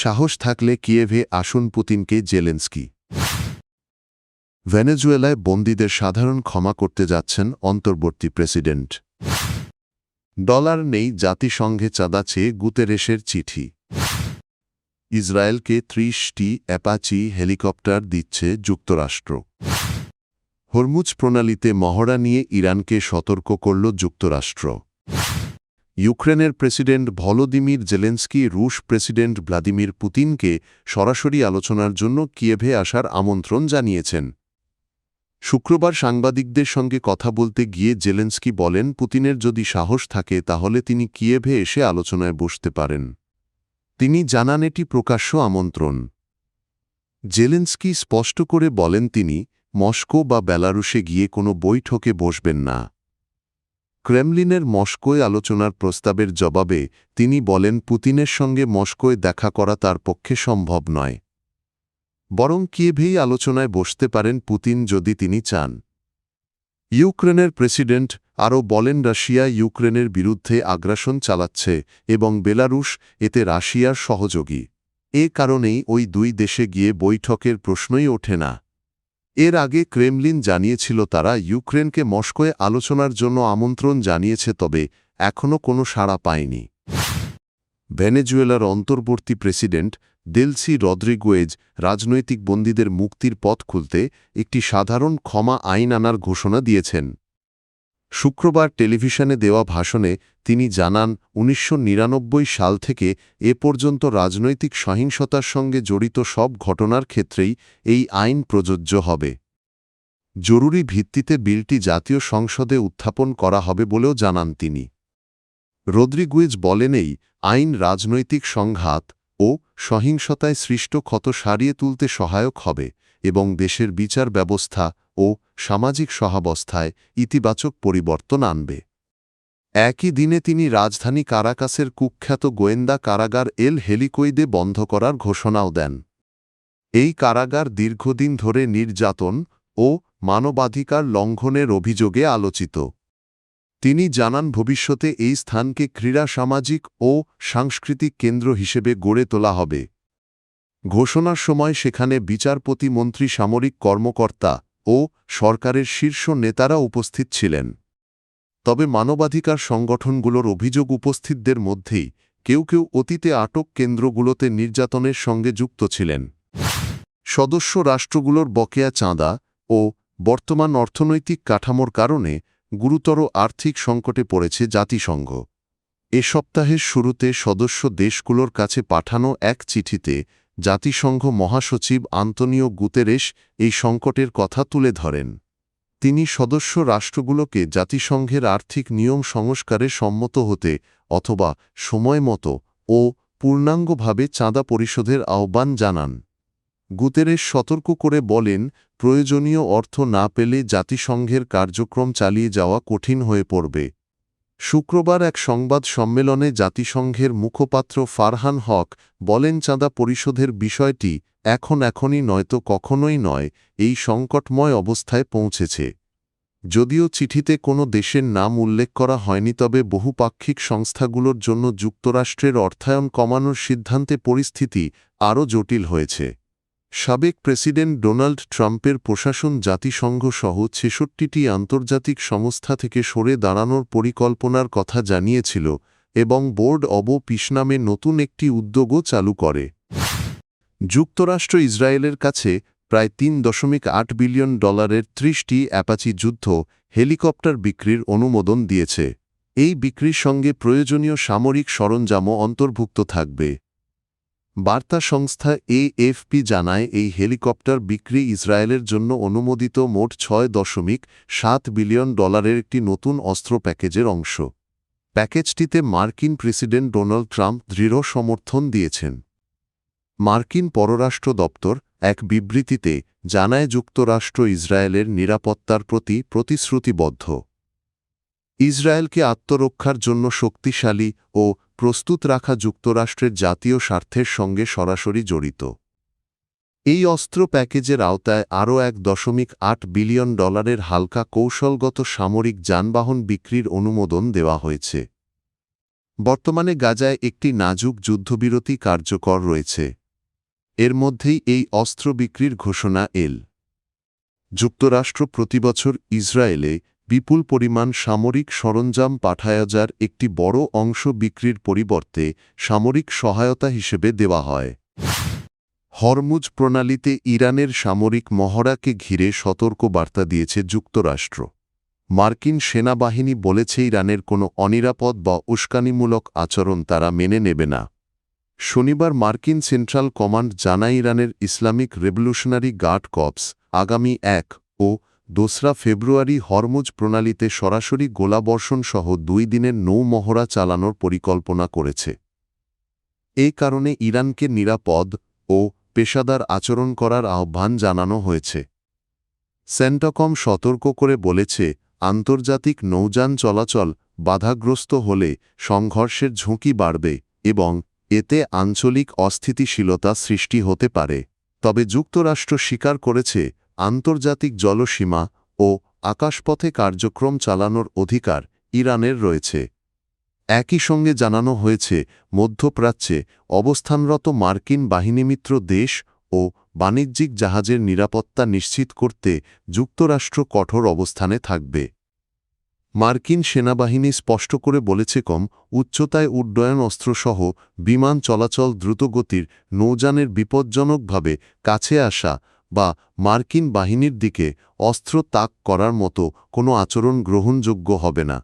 সাহস থাকলে কিয়েভে আসুন পুতিনকে জেলেনস্কি। ভেনেজুয়েলায় বন্দীদের সাধারণ ক্ষমা করতে যাচ্ছেন অন্তর্বর্তী প্রেসিডেন্ট। ডলার নেই জাতিসংঘে চাঁদা চেয়ে গুতেরেশের চিঠি। ইসরায়েলকে ৩০টি অ্যাপাচি হেলিকপ্টার দিচ্ছে যুক্তরাষ্ট্র। হরমুজ প্রণালীতে মহড়া নিয়ে ইরানকে সতর্ক করল যুক্তরাষ্ট্র। ইউক্রেনের প্রেসিডেন্ট ভলোদিমির জেলেনস্কি রুশ প্রেসিডেন্ট ভ্লাদিমির পুতিনকে সরাসরি আলোচনার জন্য কিয়েভে আসার আমন্ত্রণ জানিয়েছেন। শুক্রবার সাংবাদিকদের সঙ্গে কথা বলতে গিয়ে জেলেনস্কি বলেন, পুতিনের যদি সাহস থাকে তাহলে তিনি কিয়েভে এসে আলোচনায় বসতে পারেন। তিনি জানান এটি প্রকাশ্য আমন্ত্রণ। জেলেনস্কি স্পষ্ট করে বলেন তিনি মস্কো বা বেলারুশে গিয়ে কোনো বৈঠকে বসবেন না। ক্রেমলিনের মস্কোয় আলোচনার প্রস্তাবের জবাবে তিনি বলেন, পুতিনের সঙ্গে মস্কোয় দেখা করা তার পক্ষে সম্ভব নয়। বরং কিয়েভেই আলোচনায় বসতে পারেন পুতিন যদি তিনি চান। ইউক্রেনের প্রেসিডেন্ট আরও বলেন, রাশিয়া ইউক্রেনের বিরুদ্ধে আগ্রাসন চালাচ্ছে এবং বেলারুশ এতে রাশিয়ার সহযোগী। এ কারণেই ওই দুই দেশে গিয়ে বৈঠকের প্রশ্নই ওঠে না। এর আগে ক্রেমলিন জানিয়েছিল তারা ইউক্রেনকে মস্কোয় আলোচনার জন্য আমন্ত্রণ জানিয়েছে, তবে এখনও কোনো সাড়া পায়নি। ভেনেজুয়েলার অন্তর্বর্তী প্রেসিডেন্ট দেলসি রদ্রিগুয়েজ রাজনৈতিক বন্দীদের মুক্তির পথ খুলতে একটি সাধারণ ক্ষমা আইন আনার ঘোষণা দিয়েছেন। শুক্রবার টেলিভিশনে দেওয়া ভাষণে তিনি জানান, ১৯৯৯ সাল থেকে এ পর্যন্ত রাজনৈতিক সহিংসতার সঙ্গে জড়িত সব ঘটনার ক্ষেত্রেই এই আইন প্রযোজ্য হবে। জরুরি ভিত্তিতে বিলটি জাতীয় সংসদে উত্থাপন করা হবে বলেও জানান তিনি। রদ্রিগুয়েজ বলেন, এই আইন রাজনৈতিক সংঘাত ও সহিংসতায় সৃষ্ট ক্ষত সারিয়ে তুলতে সহায়ক হবে এবং দেশের বিচার ব্যবস্থা ও সামাজিক সহাবস্থায় ইতিবাচক পরিবর্তন আনবে। একই দিনে তিনি রাজধানী কারাকাসের কুখ্যাত গোয়েন্দা কারাগার এল হেলিকোইদে বন্ধ করার ঘোষণাও দেন। এই কারাগার দীর্ঘদিন ধরে নির্যাতন ও মানবাধিকার লঙ্ঘনের অভিযোগে আলোচিত। তিনি জানান, ভবিষ্যতে এই স্থানকে ক্রীড়া, সামাজিক ও সাংস্কৃতিক কেন্দ্র হিসেবে গড়ে তোলা হবে। ঘোষণার সময় সেখানে বিচারপতি, মন্ত্রী, সামরিক কর্মকর্তা ও সরকারের শীর্ষ নেতারা উপস্থিত ছিলেন। তবে মানবাধিকার সংগঠনগুলোর অভিযোগ, উপস্থিতদের মধ্যেই কেউ কেউ অতীতে আটক কেন্দ্রগুলোতে নির্যাতনের সঙ্গে যুক্ত ছিলেন। সদস্য রাষ্ট্রগুলোর বকেয়া চাঁদা ও বর্তমান অর্থনৈতিক কাঠামোর কারণে গুরুতর আর্থিক সংকটে পড়েছে জাতিসংঘ। এ সপ্তাহের শুরুতে সদস্য দেশগুলোর কাছে পাঠানো এক চিঠিতে জাতিসংঘ মহাসচিব আন্তোনিও গুতেরেশ এই সংকটের কথা তুলে ধরেন। তিনি সদস্য রাষ্ট্রগুলোকে জাতিসংঘের আর্থিক নিয়ম সংস্কারে সম্মত হতে অথবা সময়মতো ও পূর্ণাঙ্গভাবে চাঁদা পরিশোধের আহ্বান জানান। গুতেরেশ সতর্ক করে বলেন, প্রয়োজনীয় অর্থ না পেলে জাতিসংঘের কার্যক্রম চালিয়ে যাওয়া কঠিন হয়ে পড়বে। শুক্রবার এক সংবাদ সম্মেলনে জাতিসংঘের মুখপাত্র ফারহান হক বলেন, চাঁদা পরিশোধের বিষয়টি এখনই নয়তো কখনোই নয়, এই সংকটময় অবস্থায় পৌঁছেছে। যদিও চিঠিতে কোনো দেশের নাম উল্লেখ করা হয়নি, তবে বহুপাক্ষিক সংস্থাগুলোর জন্য যুক্তরাষ্ট্রের অর্থায়ন কমানোর সিদ্ধান্তে পরিস্থিতি আরও জটিল হয়েছে। সাবেক প্রেসিডেন্ট ডোনাল্ড ট্রাম্পের প্রশাসন জাতিসংঘ সহ ৬৬টি আন্তর্জাতিক সংস্থা থেকে সরে দাঁড়ানোর পরিকল্পনার কথা জানিয়েছিল এবং বোর্ড অব পিস নামে নতুন একটি উদ্যোগও চালু করে। যুক্তরাষ্ট্র ইসরায়েলের কাছে প্রায় $৩.৮ বিলিয়ন ৩০টি অ্যাপাচি যুদ্ধ হেলিকপ্টার বিক্রির অনুমোদন দিয়েছে। এই বিক্রির সঙ্গে প্রয়োজনীয় সামরিক সরঞ্জামও অন্তর্ভুক্ত থাকবে। বার্তা সংস্থা এএফপি জানায়, এই হেলিকপ্টার বিক্রি ইসরায়েলের জন্য অনুমোদিত মোট $৬.৭ বিলিয়ন একটি নতুন অস্ত্র প্যাকেজের অংশ। প্যাকেজটিতে মার্কিন প্রেসিডেন্ট ডোনাল্ড ট্রাম্প দৃঢ় সমর্থন দিয়েছেন। মার্কিন পররাষ্ট্র দপ্তর এক বিবৃতিতে জানায়, যুক্তরাষ্ট্র ইসরায়েলের নিরাপত্তার প্রতি প্রতিশ্রুতিবদ্ধ। ইসরায়েলকে আত্মরক্ষার জন্য শক্তিশালী ও প্রস্তুত রাখা যুক্তরাষ্ট্রের জাতীয় স্বার্থের সঙ্গে সরাসরি জড়িত। এই অস্ত্র প্যাকেজের আওতায় আরও $১.৮ বিলিয়ন হালকা কৌশলগত সামরিক যানবাহন বিক্রির অনুমোদন দেওয়া হয়েছে। বর্তমানে গাজায় একটি নাজুক যুদ্ধবিরতি কার্যকর রয়েছে। এর মধ্যেই এই অস্ত্র বিক্রির ঘোষণা এল। যুক্তরাষ্ট্র প্রতিবছর ইসরায়েলে বিপুল পরিমাণ সামরিক সরঞ্জাম পাঠায়, যার একটি বড় অংশ বিক্রির পরিবর্তে সামরিক সহায়তা হিসেবে দেওয়া হয়। হরমুজ প্রণালীতে ইরানের সামরিক মহড়াকে ঘিরে সতর্ক বার্তা দিয়েছে যুক্তরাষ্ট্র। মার্কিন সেনাবাহিনী বলেছে ইরানের কোনো অনিরাপদ বা উস্কানিমূলক আচরণ তারা মেনে নেবে না। শনিবার মার্কিন সেন্ট্রাল কমান্ড জানায়, ইরানের ইসলামিক রেভলিউশনারি গার্ড কর্পস আগামী ১ ও ২রা ফেব্রুয়ারি হরমুজ প্রণালীতে সরাসরি গোলাবর্ষণসহ ২ দিনের নৌ মহড়া চালানোর পরিকল্পনা করেছে। এই কারণে ইরানকে নিরাপদ ও পেশাদার আচরণ করার আহ্বান জানানো হয়েছে। সেন্টকম সতর্ক করে বলেছে, আন্তর্জাতিক নৌযান চলাচল বাধাগ্রস্ত হলে সংঘর্ষের ঝুঁকি বাড়বে এবং এতে আঞ্চলিক অস্থিতিশীলতা সৃষ্টি হতে পারে। তবে যুক্তরাষ্ট্র স্বীকার করেছে, আন্তর্জাতিক জলসীমা ও আকাশপথে কার্যক্রম চালানোর অধিকার ইরানের রয়েছে। একই সঙ্গে জানানো হয়েছে, মধ্যপ্রাচ্যে অবস্থানরত মার্কিন বাহিনীমিত্র দেশ ও বাণিজ্যিক জাহাজের নিরাপত্তা নিশ্চিত করতে যুক্তরাষ্ট্র কঠোর অবস্থানে থাকবে। মার্কিন সেনাবাহিনী স্পষ্ট করে বলেছে, কম উচ্চতায় উড্ডয়ন অস্ত্রসহ বিমান চলাচল, দ্রুতগতির নৌযানের বিপজ্জনকভাবে কাছে আসা বা মার্কিন বাহিনীর দিকে অস্ত্র তাক করার মতো কোনো আচরণ গ্রহণযোগ্য হবে না।